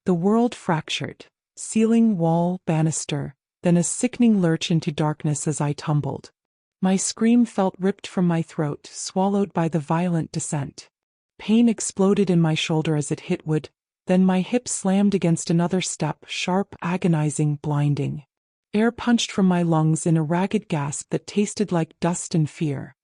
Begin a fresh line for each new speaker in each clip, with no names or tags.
The world fractured. Ceiling, wall, banister, then a sickening lurch into darkness as I tumbled. My scream felt ripped from my throat, swallowed by the violent descent. Pain exploded in my shoulder as it hit wood, then my hip slammed against another step, sharp, agonizing, blinding. Air punched from my lungs in a ragged gasp that tasted like dust and fear.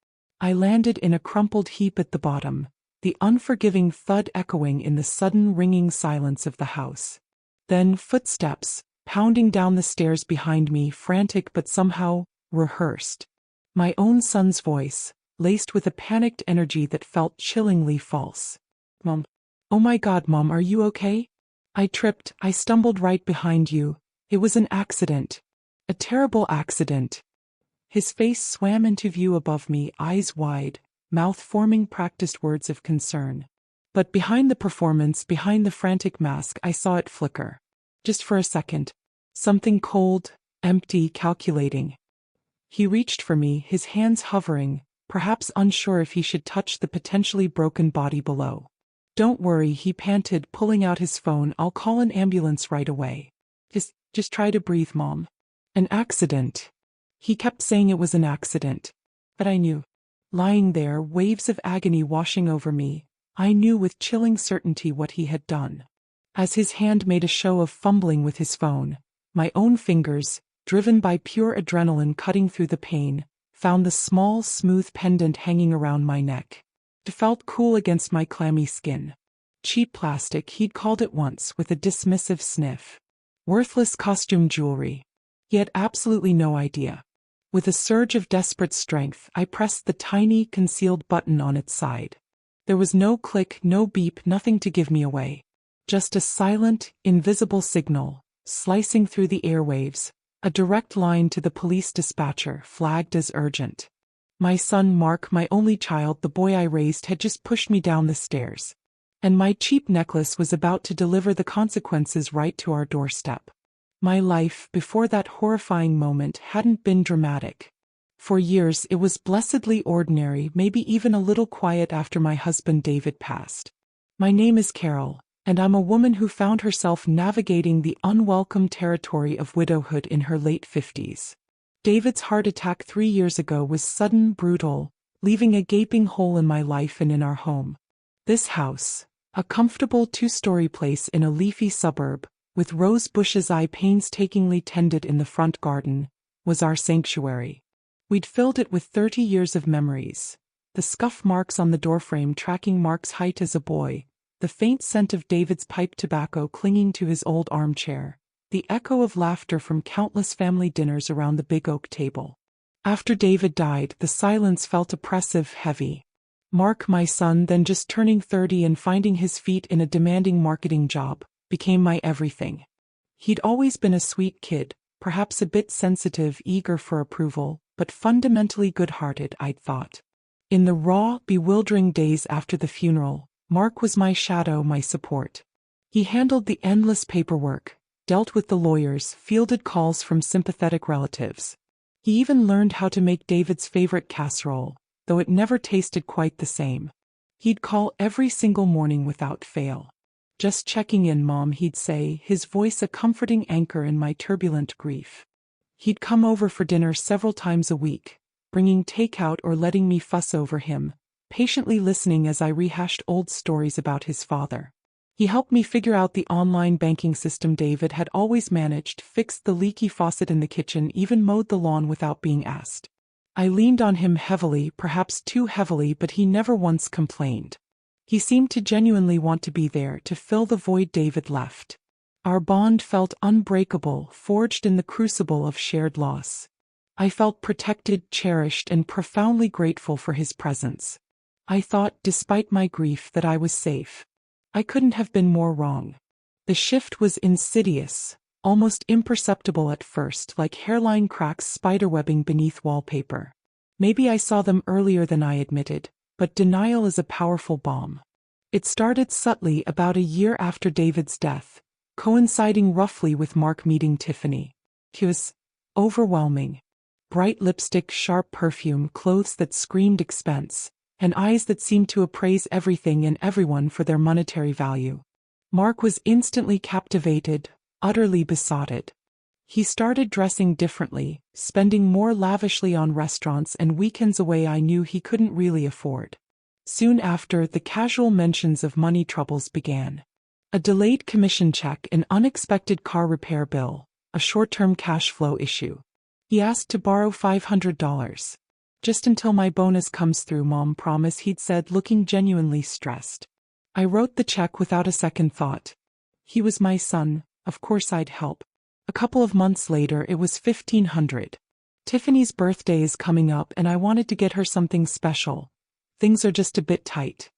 I landed in a crumpled heap at the bottom, the unforgiving thud echoing in the sudden ringing silence of the house. Then footsteps, pounding down the stairs behind me, frantic but somehow rehearsed. My own son's voice, laced with a panicked energy that felt chillingly false. "Mom. Oh my God, Mom, are you okay? I tripped, I stumbled right behind you. It was an accident. A terrible accident." His face swam into view above me, eyes wide, mouth forming practiced words of concern. But behind the performance, behind the frantic mask, I saw it flicker. Just for a second. Something cold, empty, calculating. He reached for me, his hands hovering, perhaps unsure if he should touch the potentially broken body below. "Don't worry," he panted, pulling out his phone. "I'll call an ambulance right away. Just try to breathe, Mom." An accident. He kept saying it was an accident. But I knew. Lying there, waves of agony washing over me, I knew with chilling certainty what he had done. As his hand made a show of fumbling with his phone, my own fingers, driven by pure adrenaline cutting through the pain, found the small, smooth pendant hanging around my neck. It felt cool against my clammy skin. Cheap plastic, he'd called it once, with a dismissive sniff. Worthless costume jewelry. He had absolutely no idea. With a surge of desperate strength, I pressed the tiny, concealed button on its side. There was no click, no beep, nothing to give me away. Just a silent, invisible signal, slicing through the airwaves, a direct line to the police dispatcher, flagged as urgent. My son Mark, my only child, the boy I raised, had just pushed me down the stairs. And my cheap necklace was about to deliver the consequences right to our doorstep. My life, before that horrifying moment, hadn't been dramatic. For years it was blessedly ordinary, maybe even a little quiet after my husband David passed. My name is Carol, and I'm a woman who found herself navigating the unwelcome territory of widowhood in her late 50s. David's heart attack 3 years ago was sudden, brutal, leaving a gaping hole in my life and in our home. This house, a comfortable 2-story place in a leafy suburb, with rose bushes I painstakingly tended in the front garden, was our sanctuary. We'd filled it with 30 years of memories. The scuff marks on the doorframe tracking Mark's height as a boy, the faint scent of David's pipe tobacco clinging to his old armchair, the echo of laughter from countless family dinners around the big oak table. After David died, the silence felt oppressive, heavy. Mark, my son, then just turning 30 and finding his feet in a demanding marketing job, became my everything. He'd always been a sweet kid, perhaps a bit sensitive, eager for approval, but fundamentally good-hearted, I'd thought. In the raw, bewildering days after the funeral, Mark was my shadow, my support. He handled the endless paperwork, dealt with the lawyers, fielded calls from sympathetic relatives. He even learned how to make David's favorite casserole, though it never tasted quite the same. He'd call every single morning without fail. "Just checking in, Mom," he'd say, his voice a comforting anchor in my turbulent grief. He'd come over for dinner several times a week, bringing takeout or letting me fuss over him, patiently listening as I rehashed old stories about his father. He helped me figure out the online banking system David had always managed, fixed the leaky faucet in the kitchen, even mowed the lawn without being asked. I leaned on him heavily, perhaps too heavily, but he never once complained. He seemed to genuinely want to be there, to fill the void David left. Our bond felt unbreakable, forged in the crucible of shared loss. I felt protected, cherished, and profoundly grateful for his presence. I thought, despite my grief, that I was safe. I couldn't have been more wrong. The shift was insidious, almost imperceptible at first, like hairline cracks spiderwebbing beneath wallpaper. Maybe I saw them earlier than I admitted. But denial is a powerful bomb. It started subtly about a year after David's death, coinciding roughly with Mark meeting Tiffany. It was overwhelming. Bright lipstick, sharp perfume, clothes that screamed expense, and eyes that seemed to appraise everything and everyone for their monetary value. Mark was instantly captivated, utterly besotted. He started dressing differently, spending more lavishly on restaurants and weekends away I knew he couldn't really afford. Soon after, the casual mentions of money troubles began. A delayed commission check, an unexpected car repair bill, a short-term cash flow issue. He asked to borrow $500. Just until my bonus comes through, Mom, promise, he'd said, looking genuinely stressed. I wrote the check without a second thought. He was my son, of course I'd help. A couple of months later, it was $1,500. Tiffany's birthday is coming up and I wanted to get her something special. Things are just a bit tight.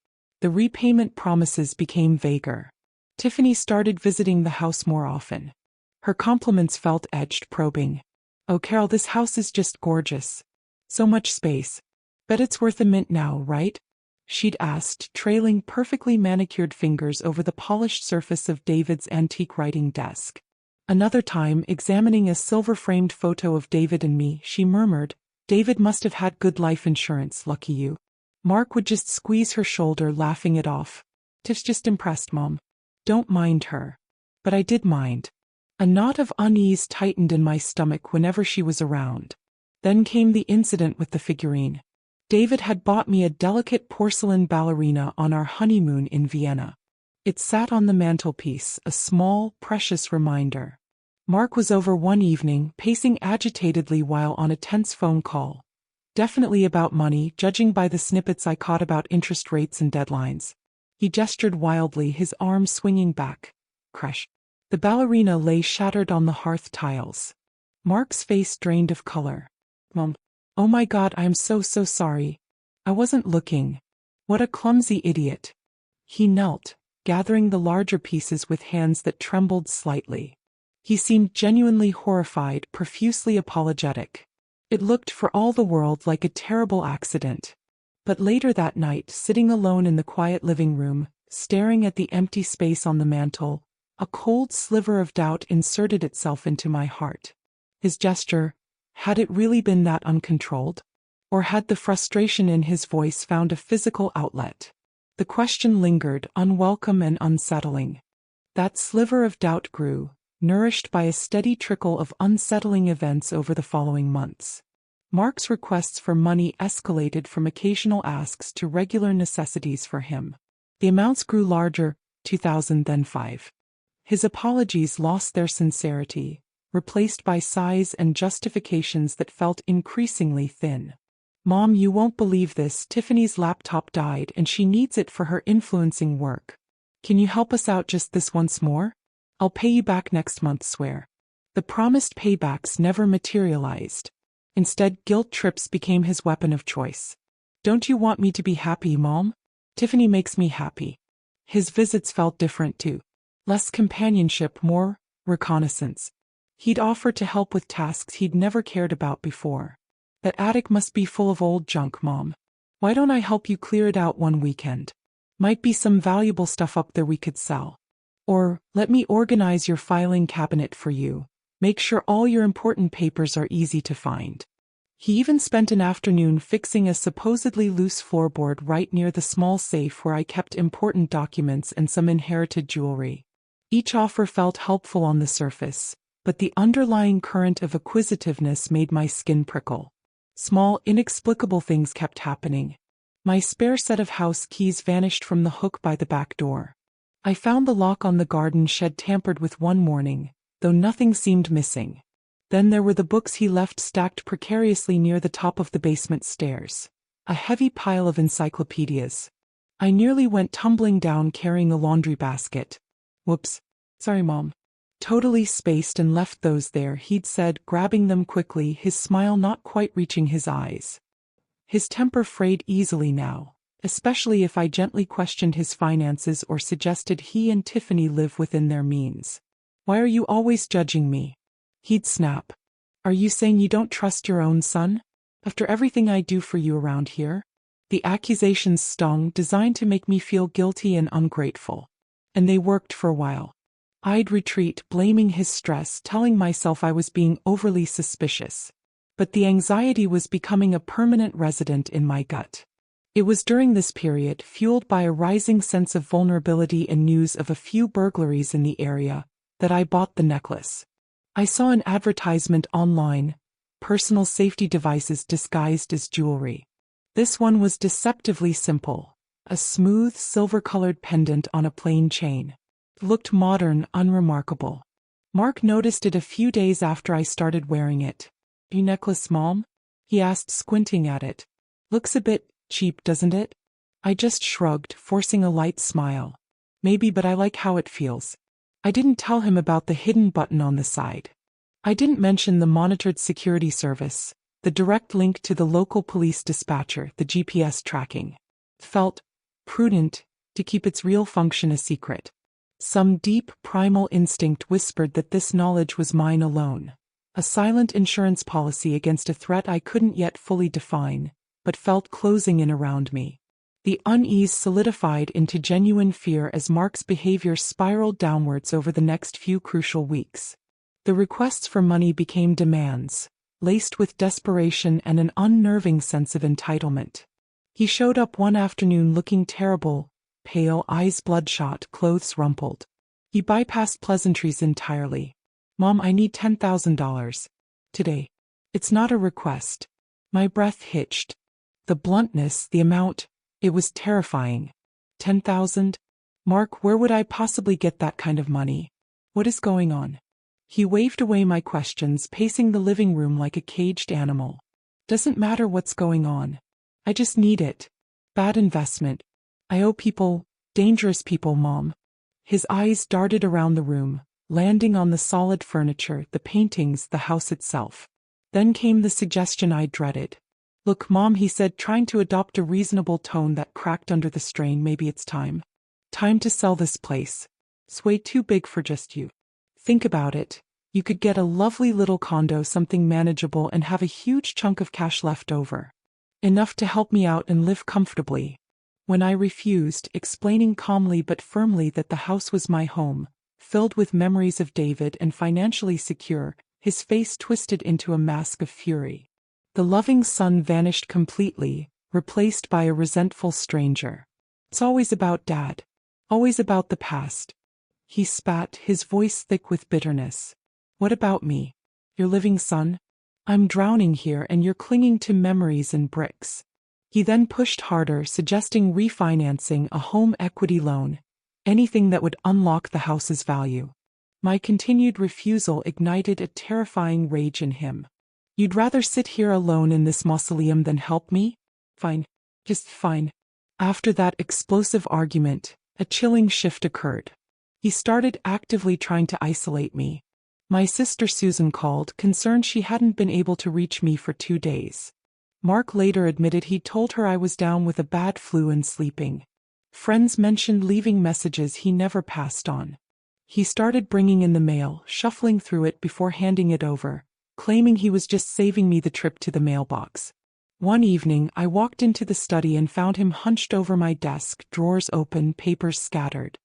The repayment promises became vaguer. Tiffany started visiting the house more often. Her compliments felt edged, probing. Oh, Carol, this house is just gorgeous. So much space. Bet it's worth a mint now, right? She'd asked, trailing perfectly manicured fingers over the polished surface of David's antique writing desk. Another time, examining a silver-framed photo of David and me, she murmured, David must have had good life insurance, lucky you. Mark would just squeeze her shoulder, laughing it off. Tiff's just impressed, Mom. Don't mind her. But I did mind. A knot of unease tightened in my stomach whenever she was around. Then came the incident with the figurine. David had bought me a delicate porcelain ballerina on our honeymoon in Vienna. It sat on the mantelpiece, a small, precious reminder. Mark was over one evening, pacing agitatedly while on a tense phone call. Definitely about money, judging by the snippets I caught about interest rates and deadlines. He gestured wildly, his arm swinging back. Crash. The ballerina lay shattered on the hearth tiles. Mark's face drained of color. Mom. Oh my God, I am so sorry. I wasn't looking. What a clumsy idiot. He knelt, gathering the larger pieces with hands that trembled slightly. He seemed genuinely horrified, profusely apologetic. It looked for all the world like a terrible accident. But later that night, sitting alone in the quiet living room, staring at the empty space on the mantel, a cold sliver of doubt inserted itself into my heart. His gesture, had it really been that uncontrolled? Or had the frustration in his voice found a physical outlet? The question lingered, unwelcome and unsettling. That sliver of doubt grew, nourished by a steady trickle of unsettling events over the following months. Mark's requests for money escalated from occasional asks to regular necessities for him. The amounts grew larger, 2,000 then 5. His apologies lost their sincerity, replaced by sighs and justifications that felt increasingly thin. Mom, you won't believe this, Tiffany's laptop died and she needs it for her influencing work. Can you help us out just this once more? I'll pay you back next month, swear. The promised paybacks never materialized. Instead, guilt trips became his weapon of choice. Don't you want me to be happy, Mom? Tiffany makes me happy. His visits felt different too. Less companionship, more reconnaissance. He'd offer to help with tasks he'd never cared about before. That attic must be full of old junk, Mom. Why don't I help you clear it out one weekend? Might be some valuable stuff up there we could sell. Or, let me organize your filing cabinet for you. Make sure all your important papers are easy to find. He even spent an afternoon fixing a supposedly loose floorboard right near the small safe where I kept important documents and some inherited jewelry. Each offer felt helpful on the surface, but the underlying current of acquisitiveness made my skin prickle. Small, inexplicable things kept happening. My spare set of house keys vanished from the hook by the back door. I found the lock on the garden shed tampered with one morning, though nothing seemed missing. Then there were the books he left stacked precariously near the top of the basement stairs. A heavy pile of encyclopedias. I nearly went tumbling down carrying a laundry basket. Whoops. Sorry, Mom. Totally spaced and left those there, he'd said, grabbing them quickly, his smile not quite reaching his eyes. His temper frayed easily now, especially if I gently questioned his finances or suggested he and Tiffany live within their means. Why are you always judging me? He'd snap. Are you saying you don't trust your own son? After everything I do for you around here? The accusations stung, designed to make me feel guilty and ungrateful. And they worked for a while. I'd retreat, blaming his stress, telling myself I was being overly suspicious. But the anxiety was becoming a permanent resident in my gut. It was during this period, fueled by a rising sense of vulnerability and news of a few burglaries in the area, that I bought the necklace. I saw an advertisement online, personal safety devices disguised as jewelry. This one was deceptively simple, a smooth silver-colored pendant on a plain chain. It looked modern, unremarkable. Mark noticed it a few days after I started wearing it. "Your necklace, Mom?" he asked, squinting at it. "Looks a bit cheap, doesn't it?" I just shrugged, forcing a light smile. "Maybe, but I like how it feels." I didn't tell him about the hidden button on the side. I didn't mention the monitored security service, the direct link to the local police dispatcher, the GPS tracking. It felt prudent to keep its real function a secret. Some deep, primal instinct whispered that this knowledge was mine alone. A silent insurance policy against a threat I couldn't yet fully define, but felt closing in around me. The unease solidified into genuine fear as Mark's behavior spiraled downwards over the next few crucial weeks. The requests for money became demands, laced with desperation and an unnerving sense of entitlement. He showed up one afternoon looking terrible, pale, eyes bloodshot, clothes rumpled. He bypassed pleasantries entirely. "Mom, I need $10,000. Today." "It's not a request." My breath hitched. The bluntness, the amount, it was terrifying. 10,000? Mark, where would I possibly get that kind of money? What is going on? He waved away my questions, pacing the living room like a caged animal. "Doesn't matter what's going on. I just need it. Bad investment. I owe people, dangerous people, Mom." His eyes darted around the room, landing on the solid furniture, the paintings, the house itself. Then came the suggestion I dreaded. "Look, Mom," he said, trying to adopt a reasonable tone that cracked under the strain, "maybe it's time. Time to sell this place. It's way too big for just you. Think about it. You could get a lovely little condo, something manageable, and have a huge chunk of cash left over. Enough to help me out and live comfortably." When I refused, explaining calmly but firmly that the house was my home, filled with memories of David and financially secure, his face twisted into a mask of fury. The loving son vanished completely, replaced by a resentful stranger. "It's always about Dad. Always about the past." He spat, his voice thick with bitterness. "What about me? Your living son? I'm drowning here and you're clinging to memories and bricks." He then pushed harder, suggesting refinancing, a home equity loan, anything that would unlock the house's value. My continued refusal ignited a terrifying rage in him. "You'd rather sit here alone in this mausoleum than help me? Fine. Just fine." After that explosive argument, a chilling shift occurred. He started actively trying to isolate me. My sister Susan called, concerned she hadn't been able to reach me for 2 days. Mark later admitted he'd told her I was down with a bad flu and sleeping. Friends mentioned leaving messages he never passed on. He started bringing in the mail, shuffling through it before handing it over, claiming he was just saving me the trip to the mailbox. One evening, I walked into the study and found him hunched over my desk, drawers open, papers scattered.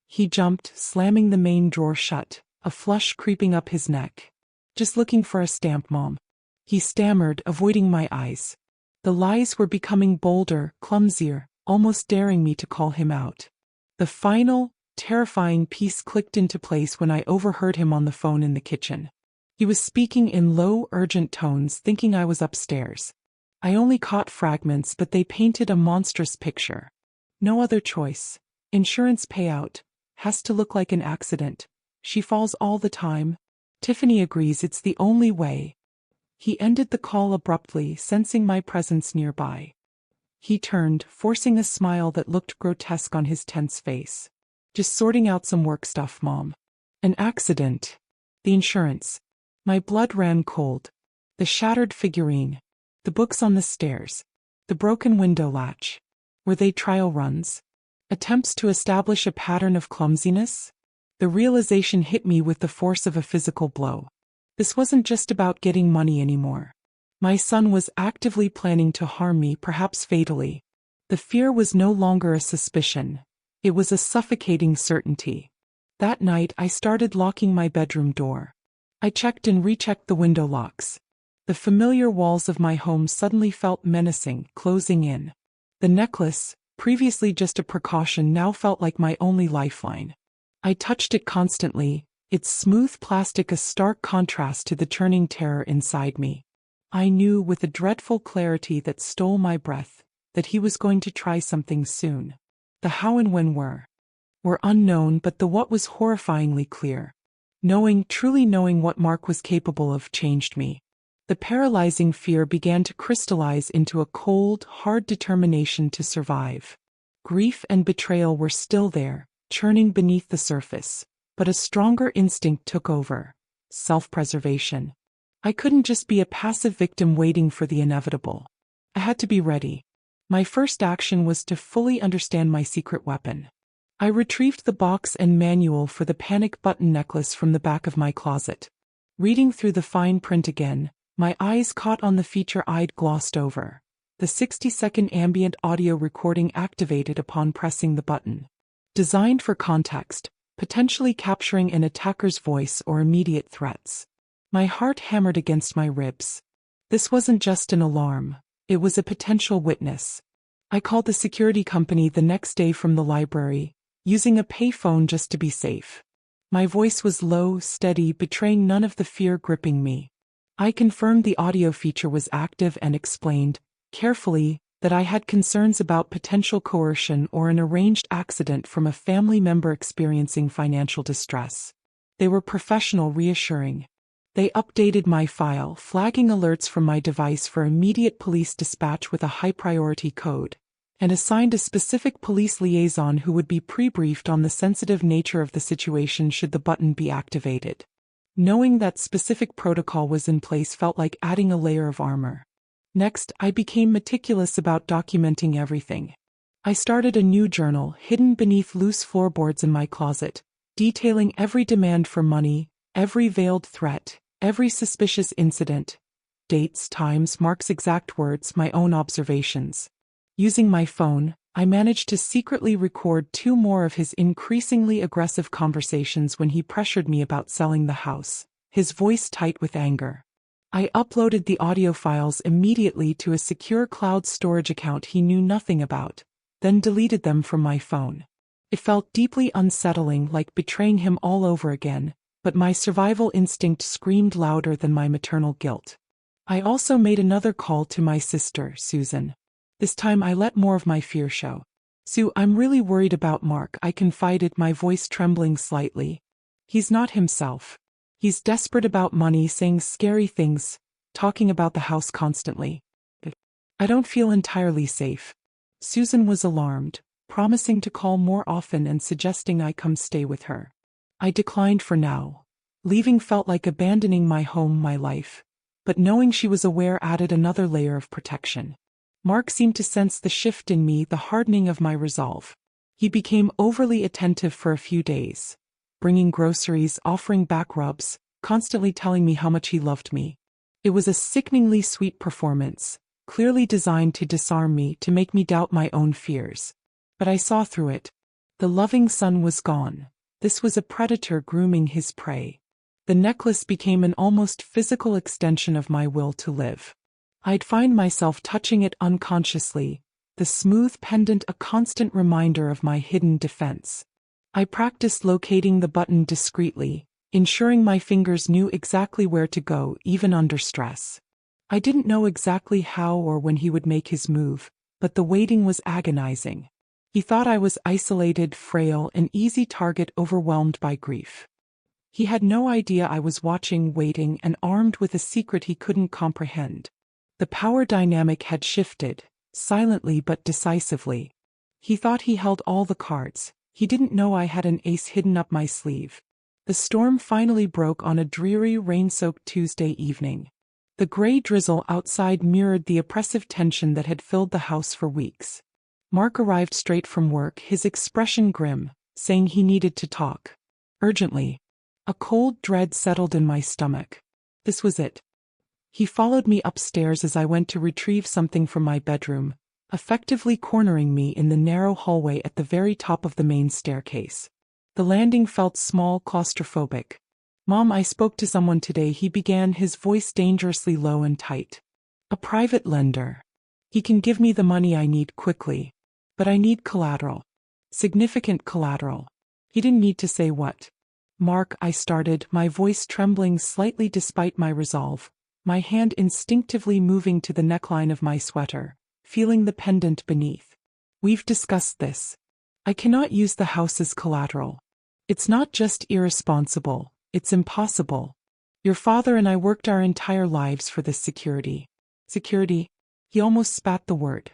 He jumped, slamming the main drawer shut, a flush creeping up his neck. "Just looking for a stamp, Mom," he stammered, avoiding my eyes. The lies were becoming bolder, clumsier, almost daring me to call him out. The final, terrifying piece clicked into place when I overheard him on the phone in the kitchen. He was speaking in low, urgent tones, thinking I was upstairs. I only caught fragments, but they painted a monstrous picture. "No other choice. Insurance payout. Has to look like an accident. She falls all the time. Tiffany agrees it's the only way." He ended the call abruptly, sensing my presence nearby. He turned, forcing a smile that looked grotesque on his tense face. "Just sorting out some work stuff, Mom." "An accident. The insurance." My blood ran cold. The shattered figurine. The books on the stairs. The broken window latch. Were they trial runs? Attempts to establish a pattern of clumsiness? The realization hit me with the force of a physical blow. This wasn't just about getting money anymore. My son was actively planning to harm me, perhaps fatally. The fear was no longer a suspicion. It was a suffocating certainty. That night, I started locking my bedroom door. I checked and rechecked the window locks. The familiar walls of my home suddenly felt menacing, closing in. The necklace, previously just a precaution, now felt like my only lifeline. I touched it constantly, its smooth plastic a stark contrast to the churning terror inside me. I knew with a dreadful clarity that stole my breath that he was going to try something soon. The how and when were unknown, but the what was horrifyingly clear. Truly knowing what Mark was capable of changed me. The paralyzing fear began to crystallize into a cold, hard determination to survive. Grief and betrayal were still there, churning beneath the surface, but a stronger instinct took over: self-preservation. I couldn't just be a passive victim waiting for the inevitable. I had to be ready. My first action was to fully understand my secret weapon. I retrieved the box and manual for the panic button necklace from the back of my closet. Reading through the fine print again, my eyes caught on the feature I'd glossed over: the 60-second ambient audio recording activated upon pressing the button. Designed for context, potentially capturing an attacker's voice or immediate threats. My heart hammered against my ribs. This wasn't just an alarm, it was a potential witness. I called the security company the next day from the library, using a payphone just to be safe. My voice was low, steady, betraying none of the fear gripping me. I confirmed the audio feature was active and explained, carefully, that I had concerns about potential coercion or an arranged accident from a family member experiencing financial distress. They were professional, reassuring. They updated my file, flagging alerts from my device for immediate police dispatch with a high-priority code, and assigned a specific police liaison who would be pre-briefed on the sensitive nature of the situation should the button be activated. Knowing that specific protocol was in place felt like adding a layer of armor. Next, I became meticulous about documenting everything. I started a new journal hidden beneath loose floorboards in my closet, detailing every demand for money, every veiled threat, every suspicious incident. Dates, times, Mark's exact words, my own observations. Using my phone, I managed to secretly record 2 more of his increasingly aggressive conversations when he pressured me about selling the house, his voice tight with anger. I uploaded the audio files immediately to a secure cloud storage account he knew nothing about, then deleted them from my phone. It felt deeply unsettling, like betraying him all over again, but my survival instinct screamed louder than my maternal guilt. I also made another call to my sister, Susan. This time I let more of my fear show. "Sue, I'm really worried about Mark," I confided, my voice trembling slightly. "He's not himself. He's desperate about money, saying scary things, talking about the house constantly. I don't feel entirely safe." Susan was alarmed, promising to call more often and suggesting I come stay with her. I declined for now. Leaving felt like abandoning my home, my life. But knowing she was aware added another layer of protection. Mark seemed to sense the shift in me, the hardening of my resolve. He became overly attentive for a few days, bringing groceries, offering back rubs, constantly telling me how much he loved me. It was a sickeningly sweet performance, clearly designed to disarm me, to make me doubt my own fears. But I saw through it. The loving son was gone. This was a predator grooming his prey. The necklace became an almost physical extension of my will to live. I'd find myself touching it unconsciously, the smooth pendant a constant reminder of my hidden defense. I practiced locating the button discreetly, ensuring my fingers knew exactly where to go, even under stress. I didn't know exactly how or when he would make his move, but the waiting was agonizing. He thought I was isolated, frail, an easy target, overwhelmed by grief. He had no idea I was watching, waiting, and armed with a secret he couldn't comprehend. The power dynamic had shifted, silently but decisively. He thought he held all the cards. He didn't know I had an ace hidden up my sleeve. The storm finally broke on a dreary, rain-soaked Tuesday evening. The gray drizzle outside mirrored the oppressive tension that had filled the house for weeks. Mark arrived straight from work, his expression grim, saying he needed to talk. Urgently. A cold dread settled in my stomach. This was it. He followed me upstairs as I went to retrieve something from my bedroom, effectively cornering me in the narrow hallway at the very top of the main staircase. The landing felt small, claustrophobic. "Mom, I spoke to someone today," he began, his voice dangerously low and tight. "A private lender." He can give me the money I need quickly. But I need collateral. Significant collateral. He didn't need to say what. Mark, I started, my voice trembling slightly despite my resolve, my hand instinctively moving to the neckline of my sweater, feeling the pendant beneath. We've discussed this. I cannot use the house as collateral. It's not just irresponsible, it's impossible. Your father and I worked our entire lives for this security. Security? He almost spat the word.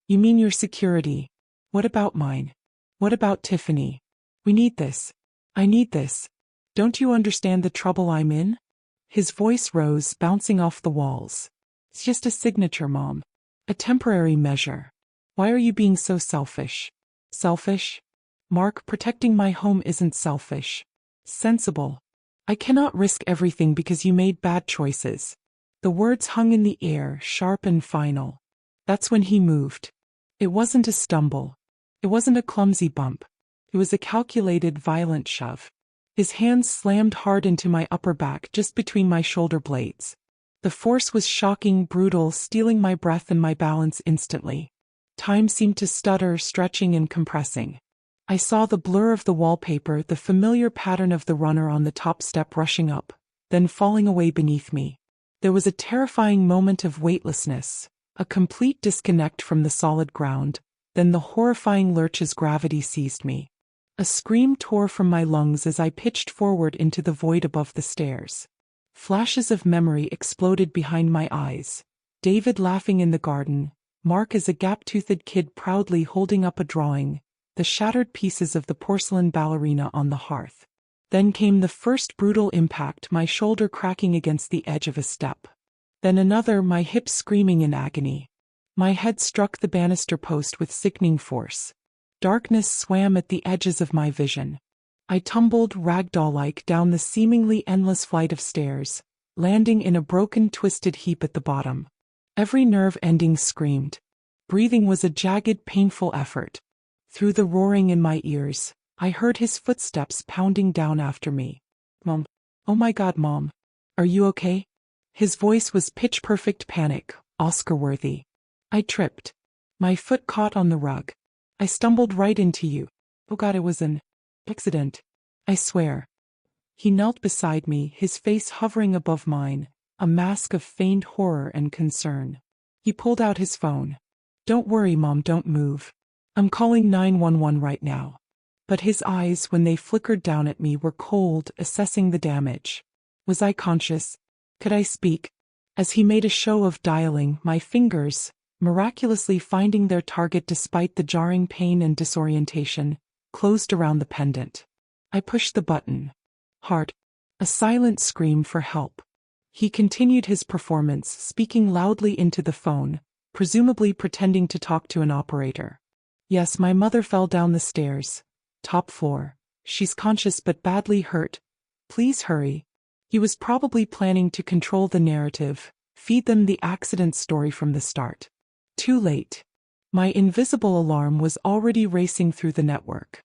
You mean your security? What about mine? What about Tiffany? We need this. I need this. Don't you understand the trouble I'm in? His voice rose, bouncing off the walls. It's just a signature, Mom. A temporary measure. Why are you being so selfish? Selfish? Mark, protecting my home isn't selfish. Sensible. I cannot risk everything because you made bad choices. The words hung in the air, sharp and final. That's when he moved. It wasn't a stumble. It wasn't a clumsy bump. It was a calculated, violent shove. His hands slammed hard into my upper back just between my shoulder blades. The force was shocking, brutal, stealing my breath and my balance instantly. Time seemed to stutter, stretching and compressing. I saw the blur of the wallpaper, the familiar pattern of the runner on the top step rushing up, then falling away beneath me. There was a terrifying moment of weightlessness, a complete disconnect from the solid ground, then the horrifying lurch as gravity seized me. A scream tore from my lungs as I pitched forward into the void above the stairs. Flashes of memory exploded behind my eyes. David laughing in the garden, Mark as a gap-toothed kid proudly holding up a drawing, the shattered pieces of the porcelain ballerina on the hearth. Then came the first brutal impact, my shoulder cracking against the edge of a step. Then another, my hips screaming in agony. My head struck the banister post with sickening force. Darkness swam at the edges of my vision. I tumbled ragdoll-like down the seemingly endless flight of stairs, landing in a broken, twisted heap at the bottom. Every nerve ending screamed. Breathing was a jagged, painful effort. Through the roaring in my ears, I heard his footsteps pounding down after me. Mom. Oh my God, Mom. Are you okay? His voice was pitch-perfect panic, Oscar-worthy. I tripped. My foot caught on the rug. I stumbled right into you. Oh God, it was an accident. I swear. He knelt beside me, his face hovering above mine, a mask of feigned horror and concern. He pulled out his phone. Don't worry, Mom, don't move. I'm calling 911 right now. But his eyes, when they flickered down at me, were cold, assessing the damage. Was I conscious? Could I speak? As he made a show of dialing, my fingers, miraculously finding their target despite the jarring pain and disorientation, closed around the pendant. I pushed the button. Hard. A silent scream for help. He continued his performance, speaking loudly into the phone, presumably pretending to talk to an operator. Yes, my mother fell down the stairs. Top floor. She's conscious but badly hurt. Please hurry. He was probably planning to control the narrative, feed them the accident story from the start. Too late. My invisible alarm was already racing through the network.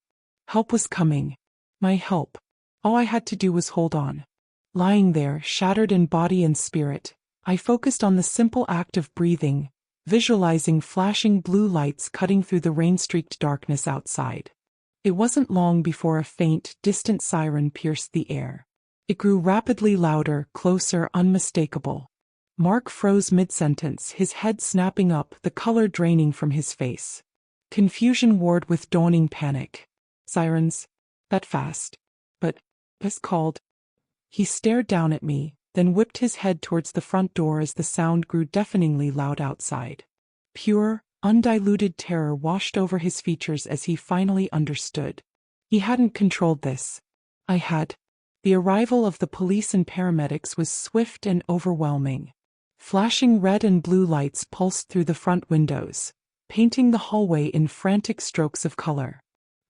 Help was coming. My help. All I had to do was hold on. Lying there, shattered in body and spirit, I focused on the simple act of breathing, visualizing flashing blue lights cutting through the rain-streaked darkness outside. It wasn't long before a faint, distant siren pierced the air. It grew rapidly louder, closer, unmistakable. Mark froze mid-sentence, his head snapping up, the color draining from his face. Confusion warred with dawning panic. Sirens? That fast. But, as called. He stared down at me, then whipped his head towards the front door as the sound grew deafeningly loud outside. Pure, undiluted terror washed over his features as he finally understood. He hadn't controlled this. I had. The arrival of the police and paramedics was swift and overwhelming. Flashing red and blue lights pulsed through the front windows, painting the hallway in frantic strokes of color.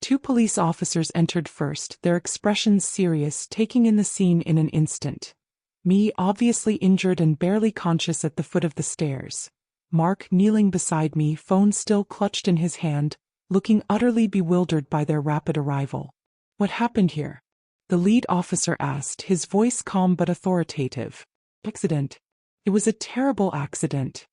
2 police officers entered first, their expressions serious, taking in the scene in an instant. Me, obviously injured and barely conscious at the foot of the stairs. Mark kneeling beside me, phone still clutched in his hand, looking utterly bewildered by their rapid arrival. What happened here? The lead officer asked, his voice calm but authoritative. Accident. It was a terrible accident.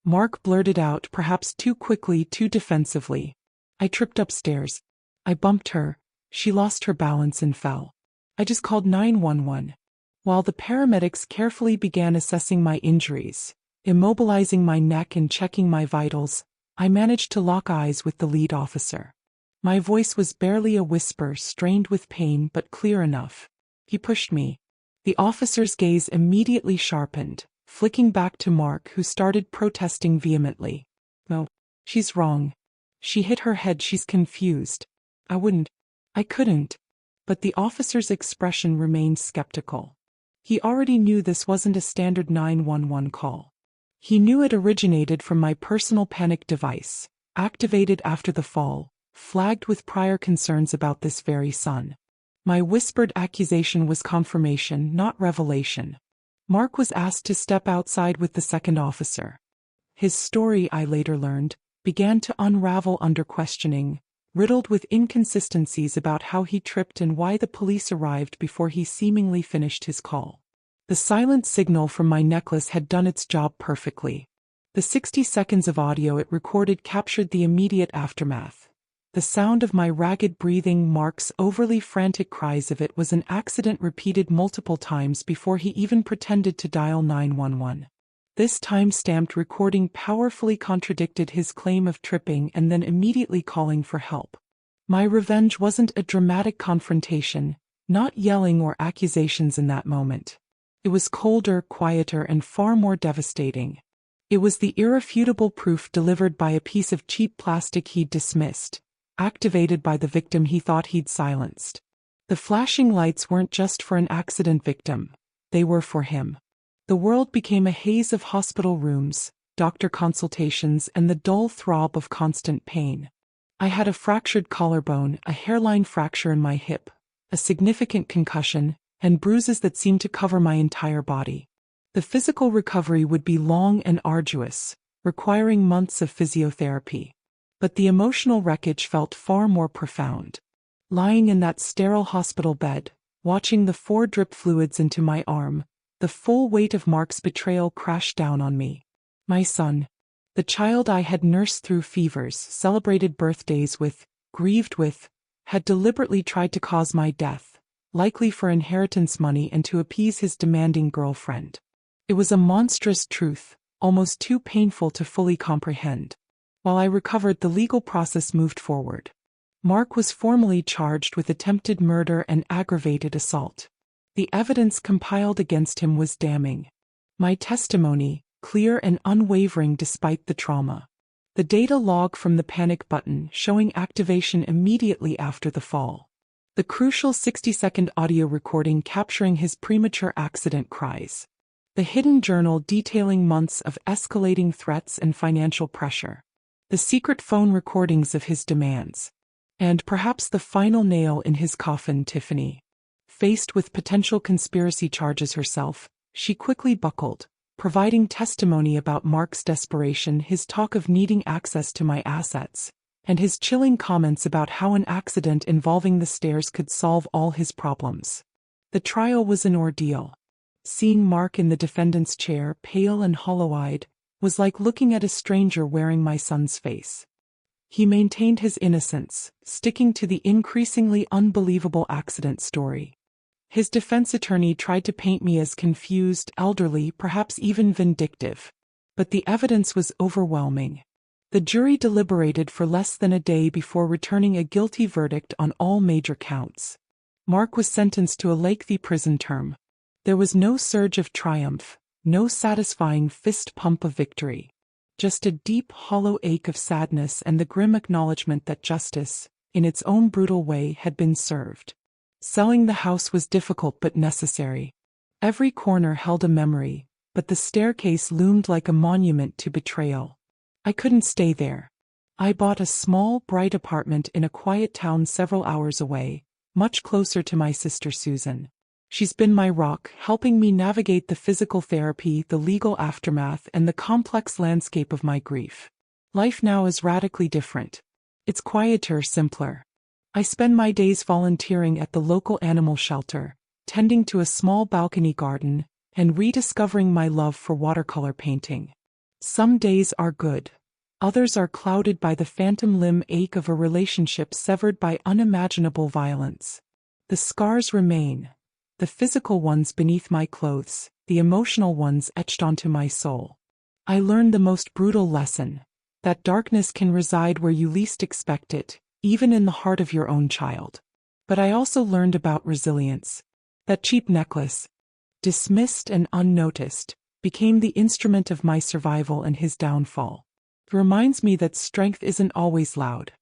Mark blurted out, perhaps too quickly, too defensively. I tripped upstairs. I bumped her. She lost her balance and fell. I just called 911. While the paramedics carefully began assessing my injuries, immobilizing my neck and checking my vitals, I managed to lock eyes with the lead officer. My voice was barely a whisper, strained with pain but clear enough. He pushed me. The officer's gaze immediately sharpened, flicking back to Mark, who started protesting vehemently. No, she's wrong. She hit her head, she's confused. I couldn't. But the officer's expression remained skeptical. He already knew this wasn't a standard 911 call. He knew it originated from my personal panic device, activated after the fall, flagged with prior concerns about this very son. My whispered accusation was confirmation, not revelation. Mark was asked to step outside with the second officer. His story, I later learned, began to unravel under questioning, riddled with inconsistencies about how he tripped and why the police arrived before he seemingly finished his call. The silent signal from my necklace had done its job perfectly. The 60 seconds of audio it recorded captured the immediate aftermath. The sound of my ragged breathing, Mark's overly frantic cries of it was an accident repeated multiple times before he even pretended to dial 911. This time-stamped recording powerfully contradicted his claim of tripping and then immediately calling for help. My revenge wasn't a dramatic confrontation, not yelling or accusations in that moment. It was colder, quieter, and far more devastating. It was the irrefutable proof delivered by a piece of cheap plastic he'd dismissed, activated by the victim he thought he'd silenced. The flashing lights weren't just for an accident victim, they were for him. The world became a haze of hospital rooms, doctor consultations, and the dull throb of constant pain. I had a fractured collarbone, a hairline fracture in my hip, a significant concussion, and bruises that seemed to cover my entire body. The physical recovery would be long and arduous, requiring months of physiotherapy. But the emotional wreckage felt far more profound. Lying in that sterile hospital bed, watching the 4 drip fluids into my arm, the full weight of Mark's betrayal crashed down on me. My son, the child I had nursed through fevers, celebrated birthdays with, grieved with, had deliberately tried to cause my death, likely for inheritance money and to appease his demanding girlfriend. It was a monstrous truth, almost too painful to fully comprehend. While I recovered, the legal process moved forward. Mark was formally charged with attempted murder and aggravated assault. The evidence compiled against him was damning. My testimony, clear and unwavering despite the trauma. The data log from the panic button showing activation immediately after the fall. The crucial 60-second audio recording capturing his premature accident cries. The hidden journal detailing months of escalating threats and financial pressure. The secret phone recordings of his demands. And perhaps the final nail in his coffin, Tiffany. Faced with potential conspiracy charges herself, she quickly buckled, providing testimony about Mark's desperation, his talk of needing access to my assets, and his chilling comments about how an accident involving the stairs could solve all his problems. The trial was an ordeal. Seeing Mark in the defendant's chair, pale and hollow-eyed, was like looking at a stranger wearing my son's face. He maintained his innocence, sticking to the increasingly unbelievable accident story. His defense attorney tried to paint me as confused, elderly, perhaps even vindictive. But the evidence was overwhelming. The jury deliberated for less than a day before returning a guilty verdict on all major counts. Mark was sentenced to a lengthy prison term. There was no surge of triumph, no satisfying fist pump of victory. Just a deep, hollow ache of sadness and the grim acknowledgement that justice, in its own brutal way, had been served. Selling the house was difficult but necessary. Every corner held a memory, but the staircase loomed like a monument to betrayal. I couldn't stay there. I bought a small, bright apartment in a quiet town several hours away, much closer to my sister Susan. She's been my rock, helping me navigate the physical therapy, the legal aftermath, and the complex landscape of my grief. Life now is radically different. It's quieter, simpler. I spend my days volunteering at the local animal shelter, tending to a small balcony garden, and rediscovering my love for watercolor painting. Some days are good. Others are clouded by the phantom limb ache of a relationship severed by unimaginable violence. The scars remain. The physical ones beneath my clothes, the emotional ones etched onto my soul. I learned the most brutal lesson. That darkness can reside where you least expect it, even in the heart of your own child. But I also learned about resilience. That cheap necklace, dismissed and unnoticed, became the instrument of my survival and his downfall. It reminds me that strength isn't always loud.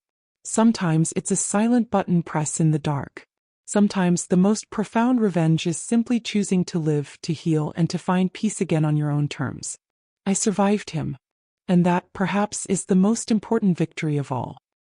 Sometimes it's a silent button press in the dark. Sometimes the most profound revenge is simply choosing to live, to heal, and to find peace again on your own terms. I survived him. And that, perhaps, is the most important victory of all.